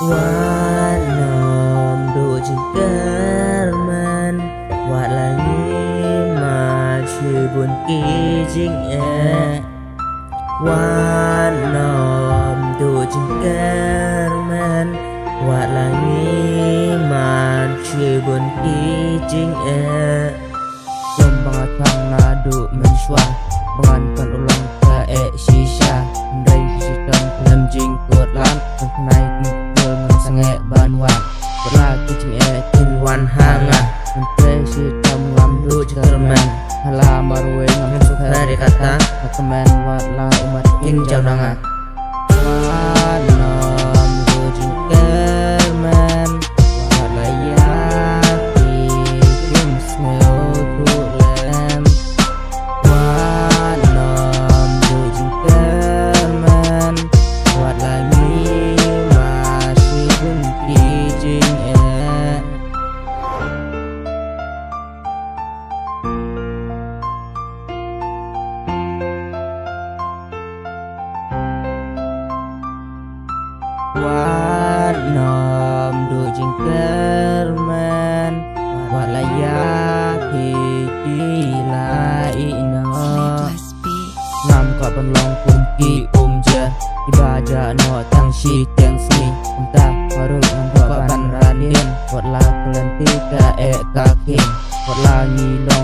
Wat nom du jingker man Wat langi ma chui buồn kỳ jing e Wat nom du jingker man Wat langi ma chui buồn kỳ jing e Jombang atang nadu mensuan Mengankan ulang ke shisha Mending sistem dalam jing kuat lan Naik sangat banwan berlaki cing tin wan hanga menteri sistem ngamdu jerman halam barwe ngam hari kata kemen wat la umat in jaunanga manom rujing kerman wat layaki kim smell kulem manom rujing kerman wat lagi Wat nom du jingker man Wat layak hiji ino Ngam kau penlong kunki je Ibaja no tang shi tiang sni Entah baru ngam kau ban ranin Wat la kelentik ka kakin Wat la ngilo